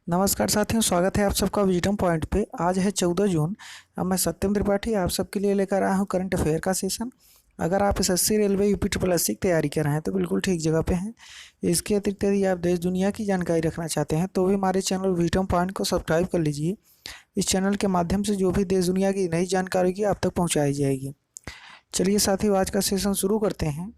नमस्कार साथियों, स्वागत है आप सबका विजडम पॉइंट पे। आज है 14 जून। अब मैं सत्यम त्रिपाठी आप सबके लिए लेकर आया हूँ करंट अफेयर का सेशन। अगर आप SSC railway UP triple SC की तैयारी कर रहे हैं तो बिल्कुल ठीक जगह पे हैं। इसके अतिरिक्त यदि आप देश दुनिया की जानकारी रखना चाहते हैं तो भी हमारे चैनल विजडम पॉइंट को सब्सक्राइब कर लीजिए। इस चैनल के माध्यम से जो भी देश दुनिया की नई जानकारी की आप तक पहुँचाई जाएगी। चलिए साथियों, आज का सेशन शुरू करते हैं।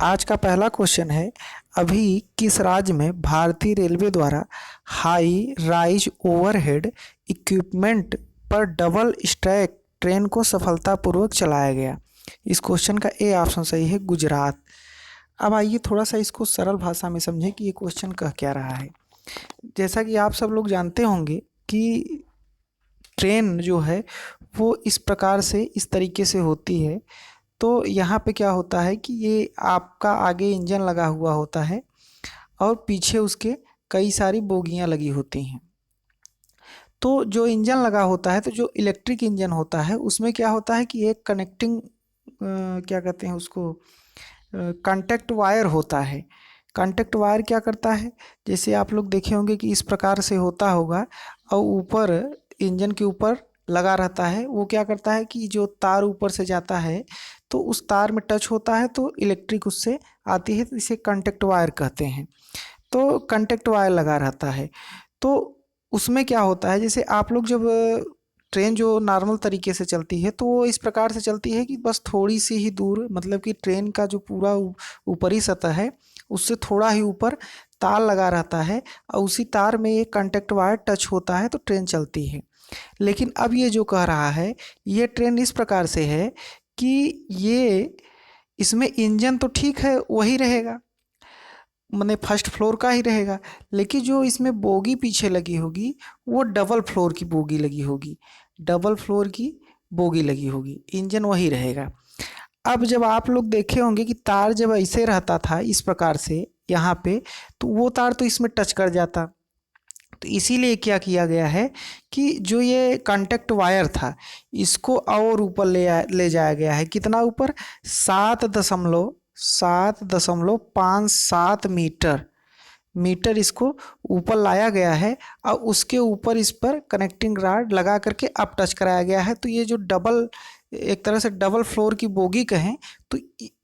आज का पहला क्वेश्चन है, अभी किस राज्य में भारतीय रेलवे द्वारा हाई राइज ओवरहेड इक्विपमेंट पर डबल स्ट्रैक ट्रेन को सफलतापूर्वक चलाया गया? इस क्वेश्चन का ए ऑप्शन सही है, गुजरात। अब आइए थोड़ा सा इसको सरल भाषा में समझें कि ये क्वेश्चन कह क्या रहा है। जैसा कि आप सब लोग जानते होंगे कि ट्रेन जो है वो इस प्रकार से, इस तरीके से होती है। तो यहाँ पे क्या होता है कि ये आपका आगे इंजन लगा हुआ होता है और पीछे उसके कई सारी बोगियाँ लगी होती हैं। तो जो इंजन लगा होता है, तो जो इलेक्ट्रिक इंजन होता है उसमें क्या होता है कि एक कनेक्टिंग क्या कहते हैं उसको, कांटेक्ट वायर होता है। कांटेक्ट वायर क्या करता है, जैसे आप लोग देखे होंगे कि इस प्रकार से होता होगा और ऊपर इंजन के ऊपर लगा रहता है। वो क्या करता है कि जो तार ऊपर से जाता है तो उस तार में टच होता है तो इलेक्ट्रिक उससे आती है, तो इसे कांटेक्ट वायर कहते हैं। तो कांटेक्ट वायर लगा रहता है। तो उसमें क्या होता है, जैसे आप लोग जब ट्रेन जो नॉर्मल तरीके से चलती है तो वो इस प्रकार से चलती है कि बस थोड़ी सी ही दूर, मतलब कि ट्रेन का जो पूरा ऊपरी सतह है उससे थोड़ा ही ऊपर तार लगा रहता है और उसी तार में एक कांटेक्ट वायर टच होता है तो ट्रेन चलती है। लेकिन अब ये जो कह रहा है, ये ट्रेन इस प्रकार से है कि ये, इसमें इंजन तो ठीक है वही रहेगा, मैंने फर्स्ट फ्लोर का ही रहेगा, लेकिन जो इसमें बोगी पीछे लगी होगी वो डबल फ्लोर की बोगी लगी होगी। डबल फ्लोर की बोगी लगी होगी, इंजन वही रहेगा। अब जब आप लोग देखे होंगे कि तार जब ऐसे रहता था इस प्रकार से यहाँ पे, तो वो तार तो इसमें टच कर जाता। तो इसीलिए क्या किया गया है कि जो ये कांटेक्ट वायर था इसको और ऊपर ले जाया गया है। कितना ऊपर? 7.57 मीटर मीटर इसको ऊपर लाया गया है और उसके ऊपर इस पर कनेक्टिंग रॉड लगा करके अब टच कराया गया है। तो ये जो डबल, एक तरह से डबल फ्लोर की बोगी कहें तो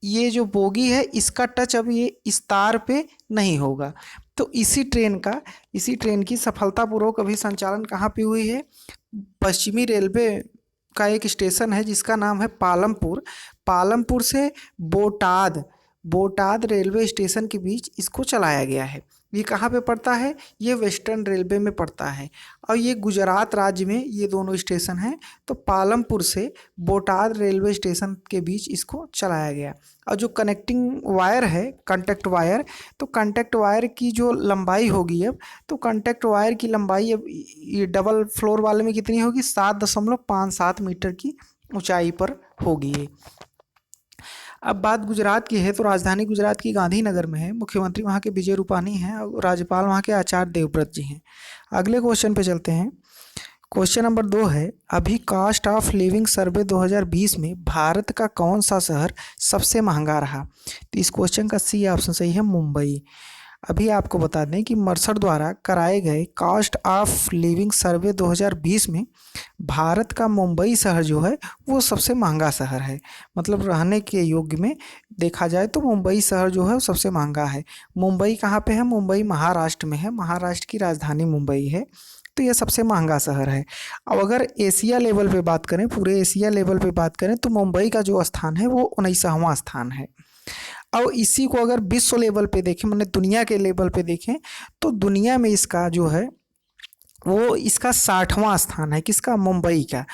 ये जो बोगी है इसका टच अब ये इस तार पे नहीं होगा। तो इसी ट्रेन की सफलतापूर्वक अभी संचालन कहाँ पे हुई है? पश्चिमी रेलवे का एक स्टेशन है जिसका नाम है पालमपुर। पालमपुर से बोटाद बोटाद रेलवे स्टेशन के बीच इसको चलाया गया है। ये कहाँ पे पड़ता है? ये वेस्टर्न रेलवे में पड़ता है और ये गुजरात राज्य में ये दोनों स्टेशन हैं। तो पालमपुर से बोटाद रेलवे स्टेशन के बीच इसको चलाया गया। और जो कनेक्टिंग वायर है, कांटेक्ट वायर, तो कांटेक्ट वायर की जो लंबाई होगी अब, तो कांटेक्ट वायर की लंबाई अब ये डबल फ्लोर वाले में कितनी होगी? 7.57 मीटर की ऊंचाई पर होगी ये। अब बात गुजरात की है तो राजधानी गुजरात की गांधीनगर में है। मुख्यमंत्री वहाँ के विजय रूपानी हैं और राज्यपाल वहाँ के आचार्य देवव्रत जी हैं। अगले क्वेश्चन पे चलते हैं। क्वेश्चन नंबर 2 है, अभी कॉस्ट ऑफ लिविंग सर्वे 2020 में भारत का कौन सा शहर सबसे महंगा रहा? तो इस क्वेश्चन का सी ऑप्शन सही है, मुंबई। अभी आपको बता दें कि मर्सर द्वारा कराए गए कॉस्ट ऑफ लिविंग सर्वे 2020 में भारत का मुंबई शहर जो है वो सबसे महंगा शहर है। मतलब रहने के योग्य में देखा जाए तो मुंबई शहर जो है वो सबसे महंगा है। मुंबई कहाँ पे है? मुंबई महाराष्ट्र में है। महाराष्ट्र की राजधानी मुंबई है। तो यह सबसे महंगा शहर है। अब अगर एशिया लेवल पे बात करें, पूरे एशिया लेवल पे बात करें, तो मुंबई का जो स्थान है वो 19वां स्थान है। और इसी को अगर विश्व लेवल पे देखें, मतलब दुनिया के लेवल पे देखें, तो दुनिया में इसका जो है वो इसका 60वां स्थान है। किसका? मुंबई का।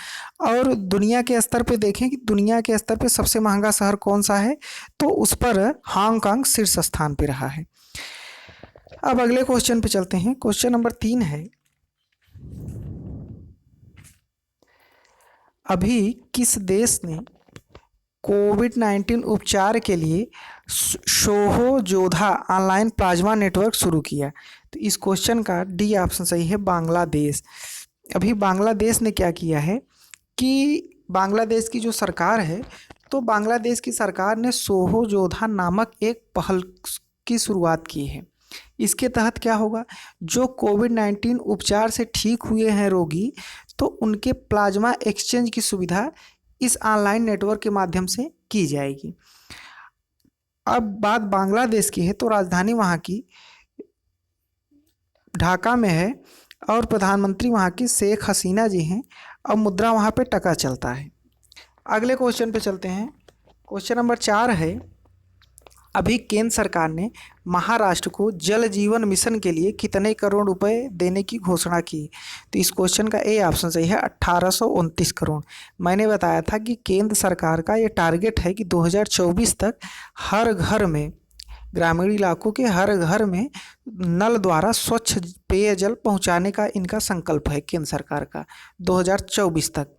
और दुनिया के स्तर पे देखें कि दुनिया के स्तर पे सबसे महंगा शहर कौन सा है, तो उस पर हांगकांग शीर्ष स्थान पे रहा है। अब अगले क्वेश्चन पे चलते हैं। क्वेश्चन नंबर 3 है, अभी किस देश ने कोविड-19 उपचार के लिए Soho Jodha online plasma network शुरू किया? तो इस क्वेश्चन का डी ऑप्शन सही है, बांग्लादेश। अभी बांग्लादेश ने क्या किया है कि बांग्लादेश की जो सरकार है, तो बांग्लादेश की सरकार ने सोहो जोधा नामक एक पहल की शुरुआत की है। इसके तहत क्या होगा, जो कोविड-19 उपचार से ठीक हुए हैं रोगी, तो उनके प्लाज्मा एक्सचेंज की सुविधा इस ऑनलाइन नेटवर्क के माध्यम से की जाएगी। अब बात बांग्लादेश की है, तो राजधानी वहाँ की ढाका में है और प्रधानमंत्री वहाँ की शेख हसीना जी हैं और मुद्रा वहाँ पे टका चलता है। अगले क्वेश्चन पे चलते हैं। क्वेश्चन नंबर 4 है, अभी केंद्र सरकार ने महाराष्ट्र को जल जीवन मिशन के लिए कितने करोड़ रुपए देने की घोषणा की? तो इस क्वेश्चन का ए ऑप्शन सही है, 1829 करोड़। मैंने बताया था कि केंद्र सरकार का ये टारगेट है कि 2024 तक हर घर में, ग्रामीण इलाकों के हर घर में नल द्वारा स्वच्छ पेयजल पहुंचाने का इनका संकल्प है केंद्र सरकार का 2024 तक।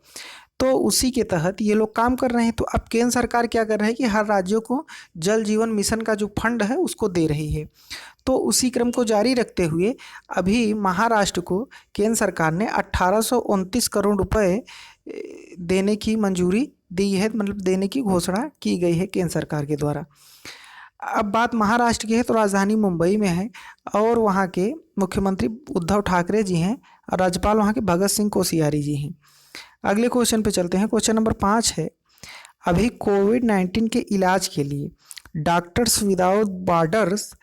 तो उसी के तहत ये लोग काम कर रहे हैं। तो अब केंद्र सरकार क्या कर रहा है कि हर राज्यों को जल जीवन मिशन का जो फंड है उसको दे रही है। तो उसी क्रम को जारी रखते हुए अभी महाराष्ट्र को केंद्र सरकार ने 1829 करोड़ रुपए देने की मंजूरी दी है, मतलब देने की घोषणा की गई है केंद्र सरकार के द्वारा। अब बात महाराष्ट्र की है, तो राजधानी मुंबई में है और वहाँ के मुख्यमंत्री उद्धव ठाकरे जी हैं और राज्यपाल वहाँ के भगत सिंह कोश्यारी जी हैं। अगले क्वेश्चन पे चलते हैं। क्वेश्चन नंबर 5 है, अभी कोविड-19 के इलाज के लिए डॉक्टर्स विदाउट बॉर्डर्स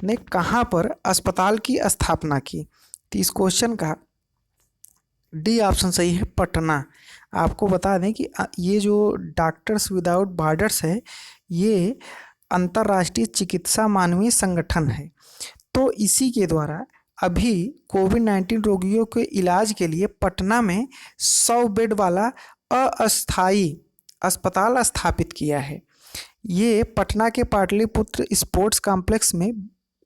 ने कहाँ पर अस्पताल की स्थापना की? तो इस क्वेश्चन का डी ऑप्शन सही है, पटना। आपको बता दें कि ये जो डॉक्टर्स विदाउट बॉर्डर्स है, ये अंतर्राष्ट्रीय चिकित्सा मानवीय संगठन है। तो इसी के द्वारा अभी कोविड-19 रोगियों के इलाज के लिए पटना में 100 बेड वाला अस्थायी अस्पताल स्थापित किया है। ये पटना के पाटलिपुत्र स्पोर्ट्स कॉम्प्लेक्स में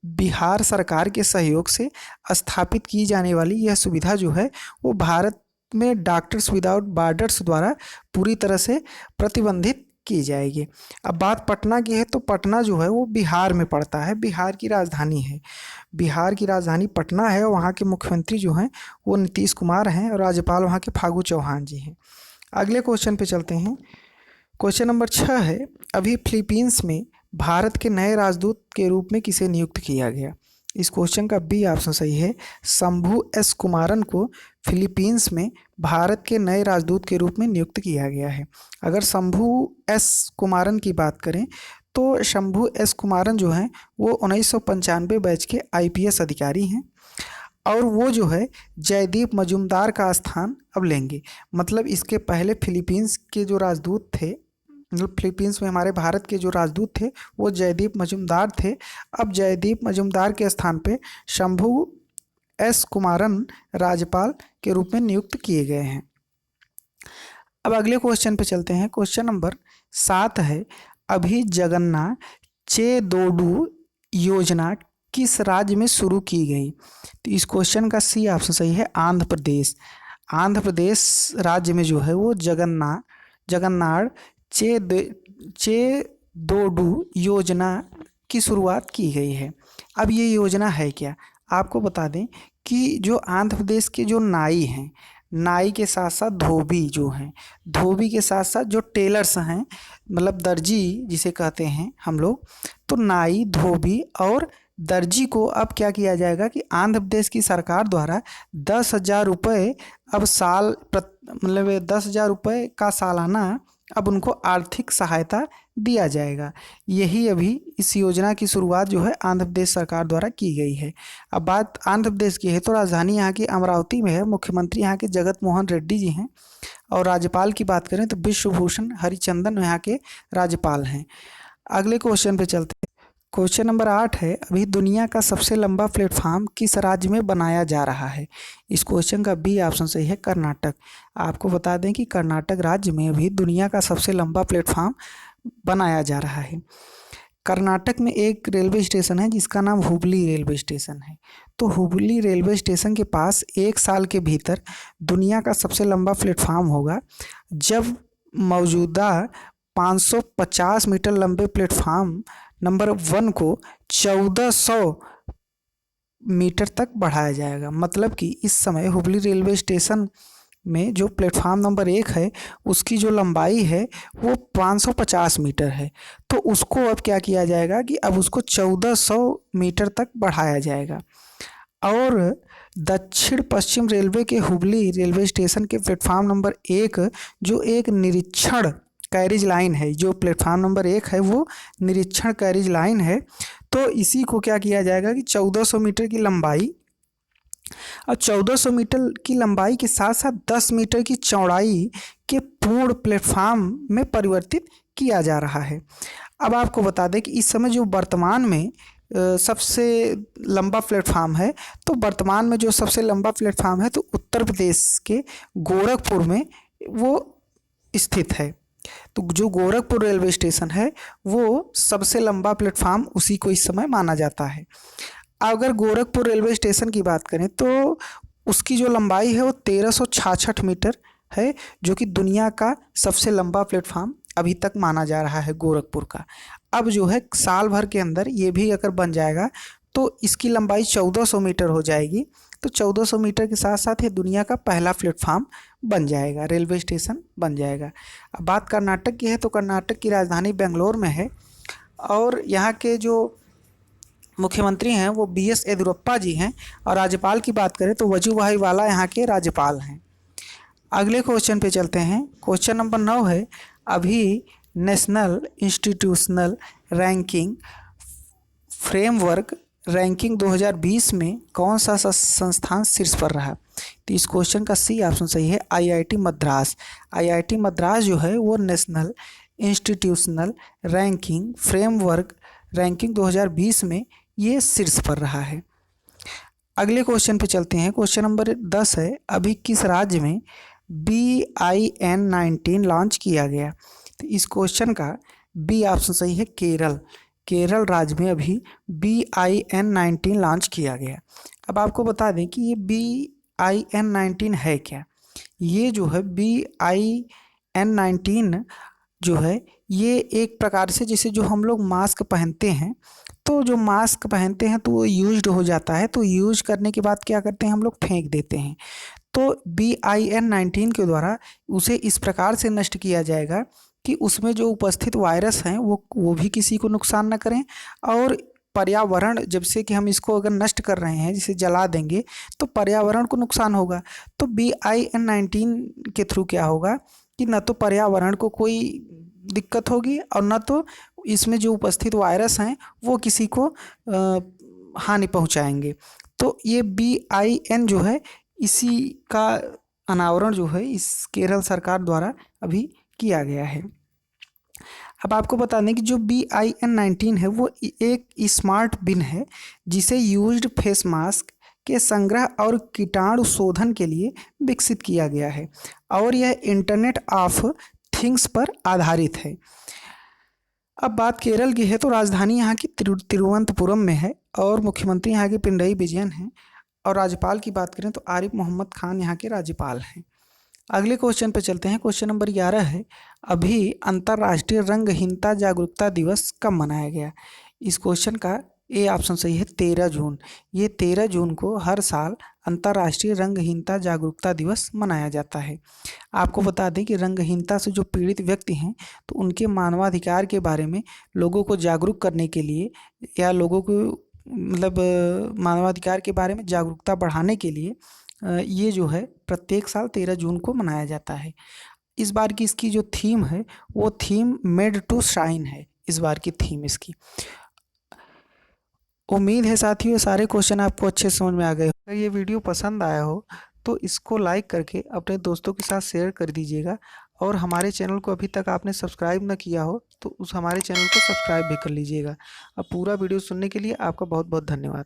बिहार सरकार के सहयोग से स्थापित की जाने वाली यह सुविधा जो है वो भारत में डॉक्टर्स विदाउट बॉर्डर्स द्वारा पूरी तरह से प्रतिबंधित की जाएगी। अब बात पटना की है, तो पटना जो है वो बिहार में पड़ता है, बिहार की राजधानी है। बिहार की राजधानी पटना है और वहाँ के मुख्यमंत्री जो हैं वो नीतीश कुमार हैं और राज्यपाल वहाँ के फागू चौहान जी हैं। अगले क्वेश्चन पे चलते हैं। क्वेश्चन नंबर 6 है, अभी फिलीपींस में भारत के नए राजदूत के रूप में किसे नियुक्त किया गया? इस क्वेश्चन का बी ऑप्शन सही है, शंभू एस कुमारन को फिलीपींस में भारत के नए राजदूत के रूप में नियुक्त किया गया है। अगर शंभू एस कुमारन की बात करें तो शंभू एस कुमारन जो हैं वो 1995 बैच के IPS अधिकारी हैं और वो जो है जयदीप मजूमदार का स्थान अब लेंगे। मतलब इसके पहले फिलीपींस के जो राजदूत थे, मतलब फिलीपींस में हमारे भारत के जो राजदूत थे वो जयदीप मजूमदार थे। अब जयदीप मजूमदार के स्थान पे शंभू एस कुमारन राज्यपाल के रूप में नियुक्त किए गए हैं। अब अगले क्वेश्चन पे चलते हैं। क्वेश्चन नंबर 7 है, अभी जगन्नाथ चेदोडू योजना किस राज्य में शुरू की गई? तो इस क्वेश्चन का सी ऑप्शन सही है, आंध्र प्रदेश। आंध्र प्रदेश राज्य में जो है वो जगन्नाथ चेदोडू योजना की शुरुआत की गई है। अब ये योजना है क्या, आपको बता दें कि जो आंध्र प्रदेश के जो नाई हैं, नाई के साथ साथ धोबी जो हैं, धोबी के साथ साथ जो टेलर्स हैं, मतलब दर्जी जिसे कहते हैं हम लोग, तो नाई, धोबी और दर्जी को अब क्या किया जाएगा कि आंध्र प्रदेश की सरकार द्वारा 10,000 रुपये अब मतलब 10,000 रुपये का सालाना अब उनको आर्थिक सहायता दिया जाएगा। यही अभी इस योजना की शुरुआत जो है आंध्र प्रदेश सरकार द्वारा की गई है। अब बात आंध्र प्रदेश की है, तो राजधानी यहाँ की अमरावती में है। मुख्यमंत्री यहाँ के जगत मोहन रेड्डी जी हैं और राज्यपाल की बात करें तो विश्वभूषण हरिचंदन यहाँ के राज्यपाल हैं। अगले क्वेश्चन पे चलते हैं। क्वेश्चन नंबर 8 है, अभी दुनिया का सबसे लंबा प्लेटफॉर्म किस राज्य में बनाया जा रहा है? इस क्वेश्चन का बी ऑप्शन सही है, कर्नाटक। आपको बता दें कि कर्नाटक राज्य में अभी दुनिया का सबसे लंबा प्लेटफॉर्म बनाया जा रहा है। कर्नाटक में एक रेलवे स्टेशन है जिसका नाम हुबली रेलवे स्टेशन है। तो हुबली रेलवे स्टेशन के पास 1 साल के भीतर दुनिया का सबसे लंबा प्लेटफॉर्म होगा, जब मौजूदा 550 मीटर लंबे प्लेटफॉर्म नंबर 1 को 1400 मीटर तक बढ़ाया जाएगा। मतलब कि इस समय हुबली रेलवे स्टेशन में जो प्लेटफॉर्म नंबर 1 है उसकी जो लंबाई है वो 550 मीटर है। तो उसको अब क्या किया जाएगा कि अब उसको 1400 मीटर तक बढ़ाया जाएगा। और दक्षिण पश्चिम रेलवे के हुबली रेलवे स्टेशन के प्लेटफॉर्म नंबर 1 जो एक निरीक्षण कैरिज लाइन है, जो प्लेटफॉर्म नंबर 1 है वो निरीक्षण कैरिज लाइन है। तो इसी को क्या किया जाएगा कि 1400 मीटर की लंबाई और 1400 मीटर की लंबाई के साथ साथ 10 मीटर की चौड़ाई के पूर्ण प्लेटफॉर्म में परिवर्तित किया जा रहा है। अब आपको बता दें कि इस समय जो वर्तमान में सबसे लंबा प्लेटफॉर्म है, तो वर्तमान में जो सबसे लंबा प्लेटफॉर्म है तो उत्तर प्रदेश के गोरखपुर में वो स्थित है। तो जो गोरखपुर रेलवे स्टेशन है वो सबसे लंबा प्लेटफॉर्म उसी को इस समय माना जाता है। अगर गोरखपुर रेलवे स्टेशन की बात करें तो उसकी जो लंबाई है वो 1366 मीटर है, जो कि दुनिया का सबसे लंबा प्लेटफॉर्म अभी तक माना जा रहा है गोरखपुर का। अब जो है साल भर के अंदर ये भी अगर बन जाएगा तो इसकी लंबाई 1400 मीटर हो जाएगी। तो 1400 मीटर के साथ साथ ये दुनिया का पहला प्लेटफॉर्म बन जाएगा, रेलवे स्टेशन बन जाएगा। अब बात कर्नाटक की है तो कर्नाटक की राजधानी बेंगलोर में है और यहाँ के जो मुख्यमंत्री हैं वो BS येदियुरप्पा जी हैं और राज्यपाल की बात करें तो वजूभाई वाला यहाँ के राज्यपाल हैं। अगले क्वेश्चन पे चलते हैं। क्वेश्चन नंबर 9 है, अभी national institutional ranking framework ranking 2020 में कौन सा संस्थान शीर्ष पर रहा? तो इस क्वेश्चन का सी ऑप्शन सही है, IIT मद्रास। IIT मद्रास जो है वो national institutional ranking framework ranking 2020 में ये शीर्ष पर रहा है। अगले क्वेश्चन पे चलते हैं। क्वेश्चन नंबर 10 है, अभी किस राज्य में BIN-19 लॉन्च किया गया? तो इस क्वेश्चन का बी ऑप्शन सही है, केरल। केरल राज्य में अभी BIN-19 लॉन्च किया गया। अब आपको बता दें कि ये BIN-19 है क्या। ये जो है BIN-19 जो है ये एक प्रकार से जैसे जो हम लोग मास्क पहनते हैं, तो जो मास्क पहनते हैं तो वो यूज्ड हो जाता है, तो यूज करने के बाद क्या करते हैं हम लोग फेंक देते हैं। तो BIN-19 के द्वारा उसे इस प्रकार से नष्ट किया जाएगा कि उसमें जो उपस्थित वायरस हैं वो भी किसी को नुकसान न करें और पर्यावरण, जब से कि हम इसको अगर नष्ट कर रहे हैं, जिसे जला देंगे तो पर्यावरण को नुकसान होगा। तो BIN-19 के थ्रू क्या होगा कि न तो पर्यावरण को कोई दिक्कत होगी और न तो इसमें जो उपस्थित वायरस हैं वो किसी को हानि पहुंचाएंगे। तो ये BIN जो है इसी का अनावरण जो है इस केरल सरकार द्वारा अभी किया गया है। अब आपको बता दें कि जो BIN-19 है वो एक स्मार्ट बिन है जिसे यूज्ड फेस मास्क के संग्रह और कीटाणु शोधन के लिए विकसित किया गया है और यह इंटरनेट ऑफ थिंग्स पर आधारित है। अब बात केरल की है तो राजधानी यहाँ की तिरुवनंतपुरम में है और मुख्यमंत्री यहाँ के पिनरई विजयन हैं और राज्यपाल की बात करें तो आरिफ मोहम्मद खान यहाँ के राज्यपाल हैं। अगले क्वेश्चन पे चलते हैं। क्वेश्चन नंबर 11 है, अभी अंतर्राष्ट्रीय रंगहीनता जागरूकता दिवस कब मनाया गया? इस क्वेश्चन का ए ऑप्शन सही है, 13 जून। ये 13 जून को हर साल अंतर्राष्ट्रीय रंगहीनता जागरूकता दिवस मनाया जाता है। आपको बता दें कि रंगहीनता से जो पीड़ित व्यक्ति हैं तो उनके मानवाधिकार के बारे में लोगों को जागरूक करने के लिए या लोगों को मानवाधिकार के बारे में जागरूकता बढ़ाने के लिए ये जो है प्रत्येक साल 13 जून को मनाया जाता है। इस बार की इसकी जो थीम है वो थीम मेड टू शाइन है, इस बार की थीम इसकी। उम्मीद है साथियों ये सारे क्वेश्चन आपको अच्छे समझ में आ गए। अगर ये वीडियो पसंद आया हो तो इसको लाइक करके अपने दोस्तों के साथ शेयर कर दीजिएगा और हमारे चैनल को अभी तक आपने सब्सक्राइब न किया हो तो हमारे चैनल को सब्सक्राइब भी कर लीजिएगा। अब पूरा वीडियो सुनने के लिए आपका बहुत बहुत धन्यवाद।